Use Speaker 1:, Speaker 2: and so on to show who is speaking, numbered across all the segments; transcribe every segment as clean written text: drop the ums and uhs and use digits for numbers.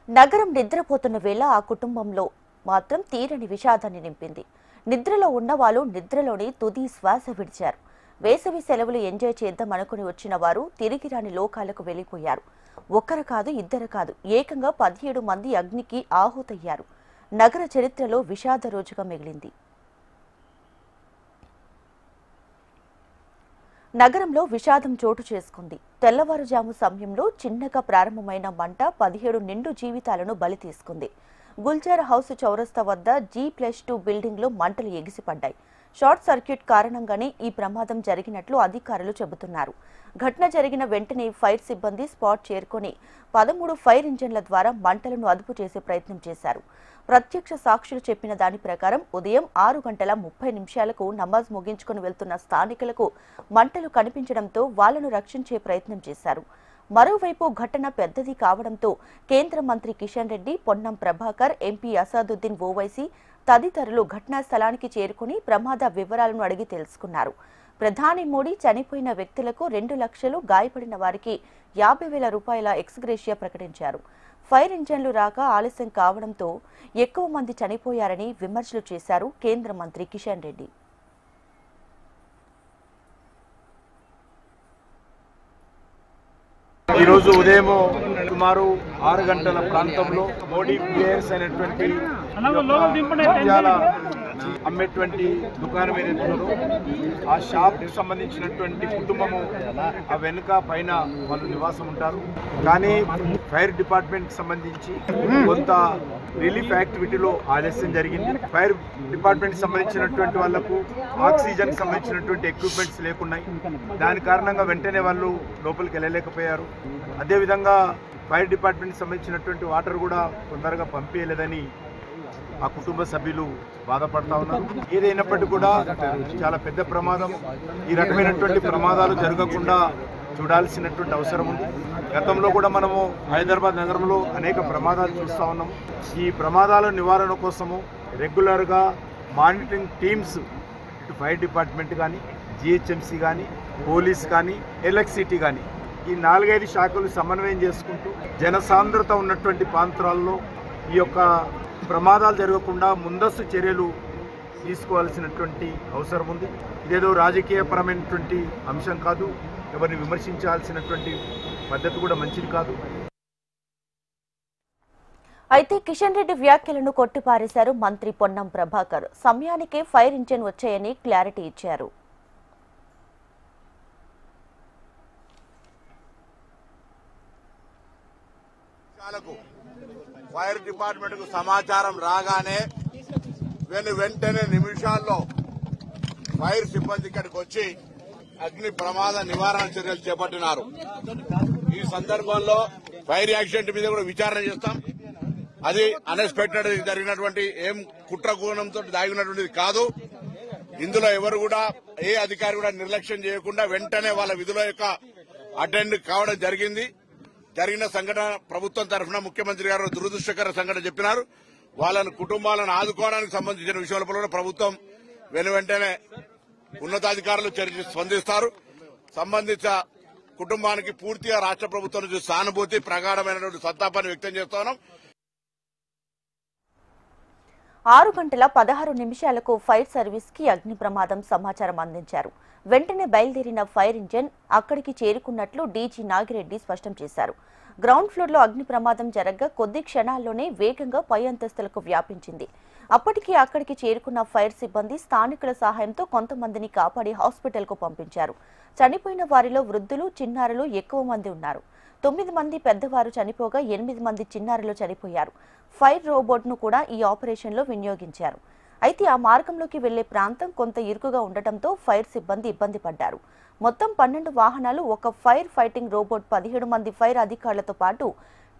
Speaker 1: నగరం నిద్రపోతున్న వేళ ఆ కుటుంబంలో మాత్రం తీరని విషాదాన్ని నింపింది. నిద్రలో ఉన్నవాళ్ళు నిద్రలోని తుది శ్వాస విడిచారు. వేసవి సెలవులు ఎంజాయ్ చేద్దాం అనుకుని వచ్చిన వారు తిరిగి రాని లోకాలకు వెళ్లిపోయారు. ఒక్కరు కాదు, ఇద్దరు కాదు, ఏకంగా 17 మంది అగ్నికి ఆహుతయ్యారు. నగర చరిత్రలో విషాద రోజుగా మిగిలింది. నగరంలో విషాదం చోటు చేసుకుంది. తెల్లవారుజాము సమయంలో చిన్నగా ప్రారంభమైన మంట 17 నిండు జీవితాలను బలి తీసుకుంది. గుల్జార్ హౌస్ చౌరస్తా వద్ద G+2 బిల్డింగ్లో మంటలు ఎగిసిపడ్డాయి. షార్ట్ సర్క్యూట్ కారణంగానే ఈ ప్రమాదం జరిగినట్లు అధికారులు చెబుతున్నారు. ఘటన జరిగిన వెంటనే ఫైర్ సిబ్బంది స్పాట్ చేరుకొని 13 ఫైర్ ఇంజన్ల ద్వారా మంటలను అదుపు చేసే ప్రయత్నం చేశారు. ప్రత్యక్ష సాక్షులు చెప్పిన దాని ప్రకారం ఉదయం 6:30 నమాజ్ ముగించుకుని వెళ్తున్న స్థానికులకు మంటలు కనిపించడంతో వాళ్లను రక్షించే ప్రయత్నం చేశారు. మరోవైపు ఘటన పెద్దది కావడంతో కేంద్ర మంత్రి కిషన్ రెడ్డి, పొన్నం ప్రభాకర్, ఎంపీ అసాదుద్దీన్ ఓవైసీ తదితరులు ఘటనా స్థలానికి చేరుకుని ప్రమాద వివరాలను అడిగి తెలుసుకున్నారు. ప్రధాని మోడీ చనిపోయిన వ్యక్తులకు 2 లక్షలు, గాయపడిన వారికి 50,000 రూపాయల ఎక్స్గ్రేషియా ప్రకటించారు. ఫైర్ ఇంజన్లు రాక ఆలస్యం కావడంతో ఎక్కువ మంది చనిపోయారని విమర్శలు చేశారు కేంద్ర మంత్రి కిషన్ రెడ్డి.
Speaker 2: ఈ రోజు ఉదయం సుమారు 6 గంటల ప్రాంతంలో మోడీ ప్లేయర్స్ అనేటువంటి అమ్మేటువంటి దుకాణం ఏదైతుందో ఆ షాప్ కి సంబంధించినటువంటి కుటుంబము ఆ వెనుక పైన వాళ్ళు నివాసం ఉంటారు. కానీ ఫైర్ డిపార్ట్మెంట్ కి సంబంధించి కొంత రిలీఫ్ యాక్టివిటీలో ఆలస్యం జరిగింది. ఫైర్ డిపార్ట్మెంట్ సంబంధించినటువంటి వాళ్లకు ఆక్సిజన్ కి సంబంధించినటువంటి ఎక్విప్మెంట్స్ లేకున్నాయి. దాని కారణంగా వెంటనే వాళ్ళు లోపలికి వెళ్ళలేకపోయారు. అదేవిధంగా ఫైర్ డిపార్ట్మెంట్ సంబంధించినటువంటి వాటర్ కూడా తొందరగా పంపించలేదని ఆ కుటుంబ సభ్యులు బాధపడతా ఉన్నారు. ఏదైనప్పటికీ కూడా చాలా పెద్ద ప్రమాదం. ఈ రకమైనటువంటి ప్రమాదాలు జరగకుండా చూడాల్సినటువంటి అవసరం ఉంది. గతంలో కూడా మనము హైదరాబాద్ నగరంలో అనేక ప్రమాదాలు చూస్తూ ఉన్నాము. ఈ ప్రమాదాల నివారణ కోసము రెగ్యులర్గా మానిటరింగ్ టీమ్స్ ఇటు ఫైర్ డిపార్ట్మెంట్ కానీ, జిహెచ్ఎంసీ కానీ, పోలీస్ కానీ, ఎలక్ట్రిసిటీ కానీ ఈ 4-5 శాఖలు సమన్వయం చేసుకుంటూ జనసాంద్రత ఉన్నటువంటి ప్రాంతాల్లో ఈ యొక్క ప్రమాదాలు జరగకుండా ముందస్తు చర్యలు తీసుకోవాల్సినటువంటి అవసరం ఉంది. ఇదేదో రాజకీయపరమైనటువంటి అంశం కాదు. ఎవరిని విమర్శించాల్సినటువంటి పద్ధతి కూడా మంచిది కాదు.
Speaker 1: అయితే కిషన్ రెడ్డి వ్యాఖ్యలను కొట్టిపారేశారు మంత్రి పొన్నం ప్రభాకర్. సమయానికే ఫైర్ ఇంజన్ వచ్చాయని క్లారిటీ ఇచ్చారు.
Speaker 3: ఫైర్ డిపార్ట్మెంట్ కు సమాచారం రాగానే వెంటనే నిమిషాల్లో ఫైర్ సిబ్బంది ఇక్కడికి వచ్చి అగ్ని ప్రమాద నివారణ చర్యలు చేపట్టినారు. ఈ సందర్భంలో ఫైర్ యాక్సిడెంట్ మీద కూడా విచారణ చేస్తాం. అది అన్ఎక్స్పెక్టెడ్ జరిగినటువంటి ఏం కుట్రకోణంతో దాగినటువంటిది కాదు. ఇందులో ఎవరు కూడా ఏ అధికారి కూడా నిర్లక్ష్యం చేయకుండా వెంటనే వాళ్ళ విధుల యొక్క అటెండ్ కావడం జరిగింది. జరిగిన సంఘటన ప్రభుత్వం తరఫున ముఖ్యమంత్రి గారు దురదృష్టకర సంఘటన చెప్పినారు. వాళ్ళని కుటుంబాలను ఆదుకోవడానికి సంబంధించిన విషయాలపై కూడా ప్రభుత్వం వెంటనే ఉన్నతాధికారులు స్పందిస్తారు. సంబంధిత కుటుంబానికి పూర్తిగా రాష్ట్ర ప్రభుత్వం నుంచి సానుభూతి, ప్రగాఢమైనటువంటి సంతాపాన్ని వ్యక్తం చేస్తున్నాం.
Speaker 1: 6:16 ఫైర్ సర్వీస్ కి అగ్ని ప్రమాదం సమాచారం అందించారు. వెంటనే బయలుదేరిన ఫైర్ ఇంజన్ అక్కడికి చేరుకున్నట్లు డీజీ నాగిరెడ్డి స్పష్టం చేశారు. గ్రౌండ్ ఫ్లోర్ లో అగ్ని ప్రమాదం జరగగా కొద్ది క్షణాల్లోనే వేగంగా పై అంతస్తులకు వ్యాపించింది. అప్పటికి అక్కడికి చేరుకున్న ఫైర్ సిబ్బంది స్థానికుల సహాయంతో కొంతమందిని కాపాడి హాస్పిటల్ కు పంపించారు. చనిపోయిన వారిలో వృద్ధులు, చిన్నారులు ఎక్కువ మంది ఉన్నారు. 9 మంది పెద్దవారు చనిపోగా 8 మంది చిన్నారులు చనిపోయారు. ఫైర్ రోబోట్ ను కూడా ఈ ఆపరేషన్ లో వినియోగించారు. అయితే ఆ మార్గంలోకి వెళ్లే ప్రాంతం కొంత ఇరుకుగా ఉండటంతో ఫైర్ సిబ్బంది ఇబ్బంది పడ్డారు. మొత్తం 12 వాహనాలు, ఒక ఫైర్ ఫైటింగ్ రోబోట్, 17 మంది ఫైర్ అధికారులతో పాటు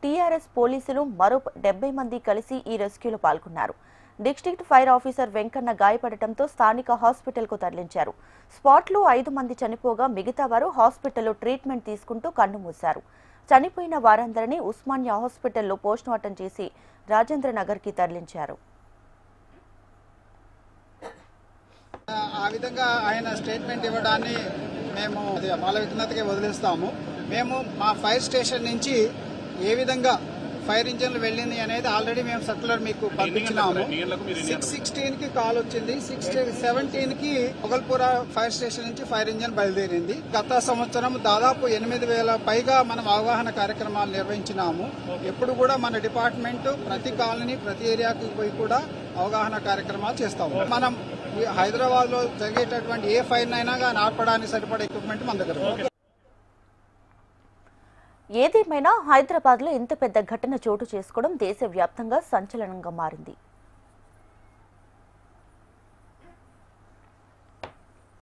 Speaker 1: టీఆర్ఎస్ పోలీసులు, మరో 70 మంది కలిసి ఈ రెస్క్యూలో పాల్గొన్నారు. డిస్ట్రిక్ట్ ఫైర్ ఆఫీసర్ వెంకన్న గాయపడటంతో స్థానిక హాస్పిటల్ కు తరలించారు. స్పాట్ లో 5 మంది చనిపోగా మిగతా వారు హాస్పిటల్లో ట్రీట్మెంట్ తీసుకుంటూ కన్నుమూశారు. చనిపోయిన వారందరినీ ఉస్మానియా హాస్పిటల్లో పోస్టుమార్టం చేసి రాజేంద్ర నగర్ కి తరలించారు.
Speaker 4: ఆ విధంగా ఆయన స్టేట్మెంట్ ఇవ్వడాన్ని మేము వాళ్ళ విఘ్నతకి వదిలేస్తాము. మేము మా ఫైర్ స్టేషన్ నుంచి ఏ విధంగా ఫైర్ ఇంజన్లు వెళ్ళింది అనేది ఆల్రెడీ మేము సర్కులర్ మీకు పంపించినాము. 6:16కి కాల్ వచ్చింది. 6:17కి మొగల్పూర ఫైర్ స్టేషన్ నుంచి ఫైర్ ఇంజన్ బయలుదేరింది. గత సంవత్సరం దాదాపు 8,000 పైగా మనం అవగాహన కార్యక్రమాలు నిర్వహించినాము. ఎప్పుడు కూడా మన డిపార్ట్మెంట్ ప్రతి కాలనీ ప్రతి ఏరియాకి పోయి కూడా అవగాహన కార్యక్రమాలు చేస్తాము. మనం హైదరాబాద్ లో జరిగేటటువంటి ఏ ఫైర్ అయినా కానీ ఆర్పడానికి సరిపడే ఎక్విప్మెంట్ మన దగ్గర ఉంది.
Speaker 1: ఏదేమైనా హైదరాబాద్ లో ఇంత పెద్ద ఘటన చోటు చేసుకోవడం దేశవ్యాప్తంగా సంచలనంగా మారింది.